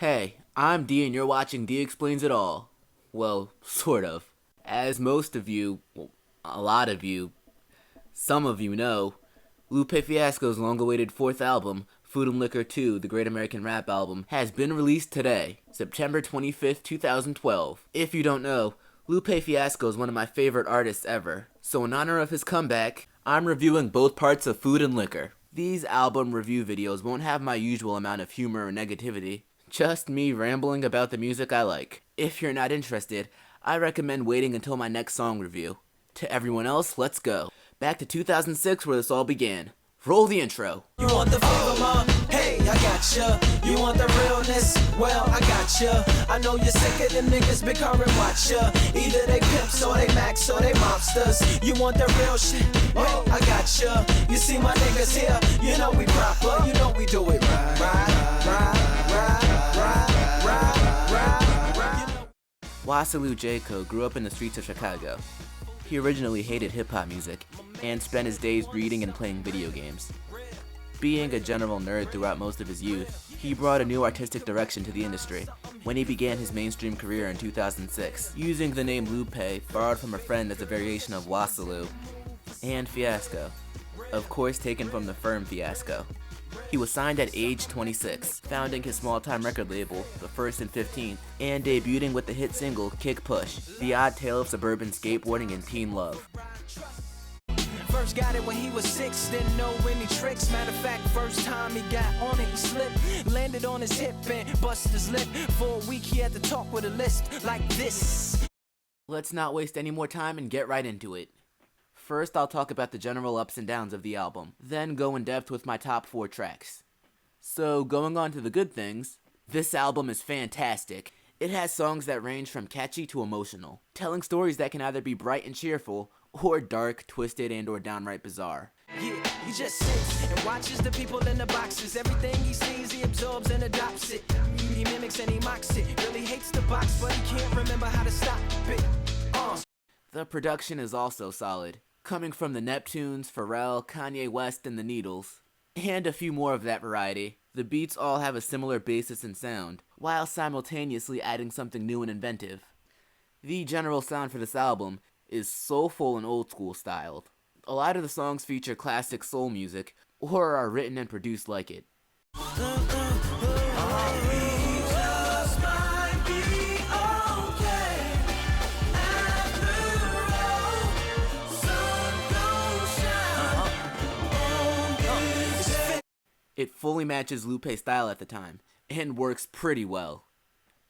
Hey, I'm D and you're watching D Explains It All. Well, sort of. As most of you, well, a lot of you, some of you know, Lupe Fiasco's long-awaited fourth album, Food and Liquor 2, The Great American Rap Album, has been released today, September 25th, 2012. If you don't know, Lupe Fiasco is one of my favorite artists ever, so in honor of his comeback, I'm reviewing both parts of Food and Liquor. These album review videos won't have my usual amount of humor or negativity, just me rambling about the music I like. If you're not interested, I recommend waiting until my next song review. To everyone else, let's go. Back to 2006 where this all began. Roll the intro. You want the flavor, ma? Hey, I gotcha. You want the realness? Well, I gotcha. I know you're sick of them niggas big current watcha. Either they pimps or they max or they mobsters. You want the real shit? Well, I gotcha. You see my niggas here? You know we proper. You know we do it right. Wasalu J-Co grew up in the streets of Chicago. He originally hated hip-hop music and spent his days reading and playing video games. Being a general nerd throughout most of his youth, he brought a new artistic direction to the industry when he began his mainstream career in 2006, using the name Lupe, borrowed from a friend as a variation of Wasalu, and Fiasco, of course taken from the firm Fiasco. He was signed at age 26, founding his small-time record label, The First and 15th, and debuting with the hit single, Kick Push, the odd tale of suburban skateboarding and teen love. First got it when he was 6, didn't know any tricks. Matter of fact, first time he got on it, he slipped, landed on his hip and busted his lip. For a week he had to talk with a lisp like this. Let's not waste any more time and get right into it. First, I'll talk about the general ups and downs of the album, then go in depth with my top 4 tracks. So, going on to the good things, this album is fantastic. It has songs that range from catchy to emotional, telling stories that can either be bright and cheerful, or dark, twisted, and or downright bizarre. Yeah, he just sits and watches the people in the boxes. Everything he sees, he absorbs and adopts it. He mimics and he mocks it. Really hates the box, but he can't remember how to stop it. The production is also solid, coming from the Neptunes, Pharrell, Kanye West, and the Needles, and a few more of that variety. The beats all have a similar basis and sound, while simultaneously adding something new and inventive. The general sound for this album is soulful and old school styled. A lot of the songs feature classic soul music, or are written and produced like it. It fully matches Lupe's style at the time, and works pretty well.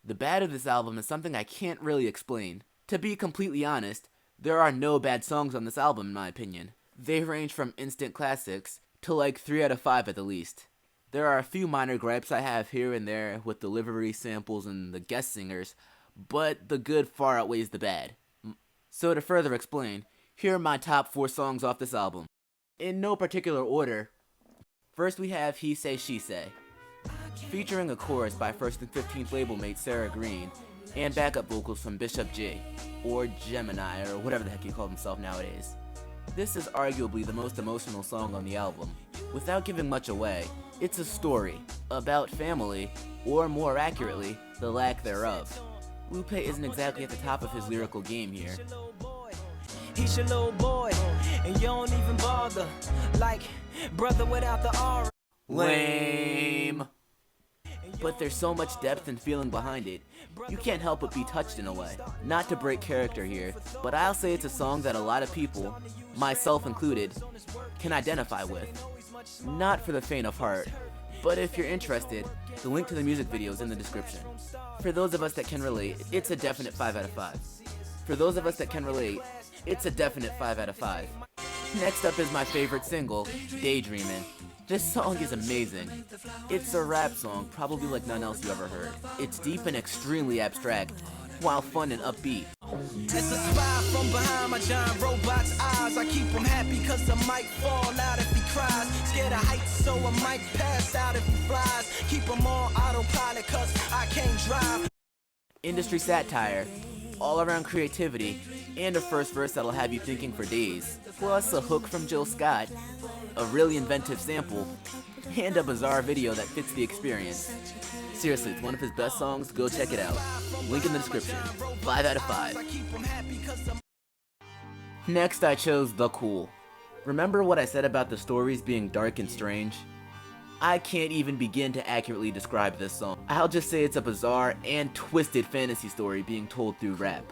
The bad of this album is something I can't really explain. To be completely honest, there are no bad songs on this album in my opinion. They range from instant classics to like 3 out of 5 at the least. There are a few minor gripes I have here and there with delivery, samples, and the guest singers, but the good far outweighs the bad. So to further explain, here are my top 4 songs off this album. In no particular order, first we have He Say She Say, featuring a chorus by First and 15th label mate Sarah Green, and backup vocals from Bishop J, or Gemini, or whatever the heck he called himself nowadays. This is arguably the most emotional song on the album. Without giving much away, it's a story about family, or more accurately, the lack thereof. Lupe isn't exactly at the top of his lyrical game here. He's your little boy, and you don't even bother. Like, brother without the R. Lame. But there's so much depth and feeling behind it, you can't help but be touched in a way. Not to break character here, but I'll say it's a song that a lot of people, myself included, can identify with. Not for the faint of heart, but if you're interested, the link to the music video is in the description. For those of us that can relate, it's a definite 5 out of 5. For those of us that can relate, it's a definite 5 out of 5. Next up is my favorite single, Daydreamin'. This song is amazing. It's a rap song, probably like none else you ever heard. It's deep and extremely abstract, while fun and upbeat. As a spy from behind my giant robot's eyes, I keep him happy cause I might fall out if he cries. Scared of heights so I might pass out if he flies. Keep him on autopilot cause I can't drive. Industry satire, all-around creativity, and a first verse that'll have you thinking for days. Plus a hook from Jill Scott, a really inventive sample, and a bizarre video that fits the experience. Seriously, it's one of his best songs. Go check it out. Link in the description. 5 out of 5. Next, I chose The Cool. Remember what I said about the stories being dark and strange? I can't even begin to accurately describe this song. I'll just say it's a bizarre and twisted fantasy story being told through rap.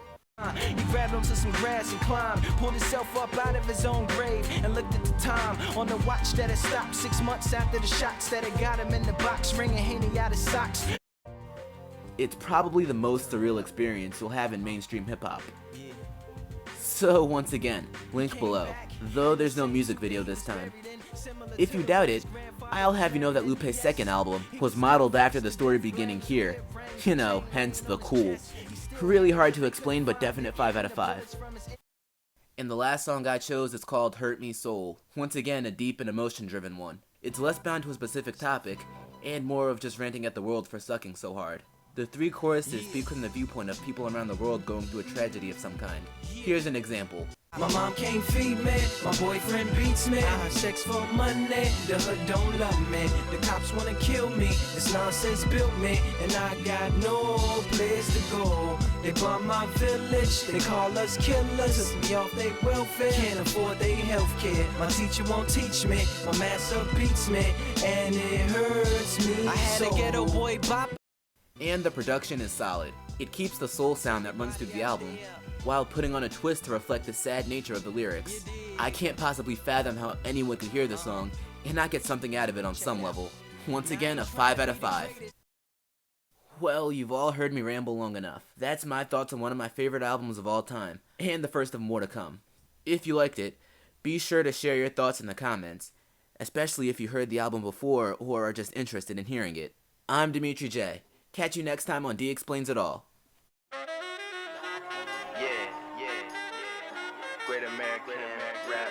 He grabbed onto some grass and climbed, pulled himself up out of his own grave, and looked at the time on the watch that had stopped 6 months after the shots that had got him in the box, wringing Haney out his socks. It's probably the most surreal experience you'll have in mainstream hip-hop. So once again, link below, though there's no music video this time. If you doubt it, I'll have you know that Lupe's second album was modeled after the story beginning here. You know, hence The Cool. Really hard to explain, but definite 5 out of 5. And the last song I chose is called Hurt Me Soul. Once again, a deep and emotion-driven one. It's less bound to a specific topic, and more of just ranting at the world for sucking so hard. The 3 choruses speak from the viewpoint of people around the world going through a tragedy of some kind. Here's an example. My mom can't feed me, my boyfriend beats me, I have sex for money, the hood don't love me, the cops wanna kill me, this nonsense built me, and I got no place to go. They bomb my village, they call us killers, took me off they welfare, can't afford their health care, my teacher won't teach me, my master beats me, and it hurts me. I had to get a boy bop. And the production is solid. It keeps the soul sound that runs through the album, while putting on a twist to reflect the sad nature of the lyrics. I can't possibly fathom how anyone could hear the song and not get something out of it on some level. Once again, a 5 out of 5. Well, you've all heard me ramble long enough. That's my thoughts on one of my favorite albums of all time, and the first of more to come. If you liked it, be sure to share your thoughts in the comments, especially if you heard the album before or are just interested in hearing it. I'm Dimitri J. Catch you next time on D Explains It All. Great American rap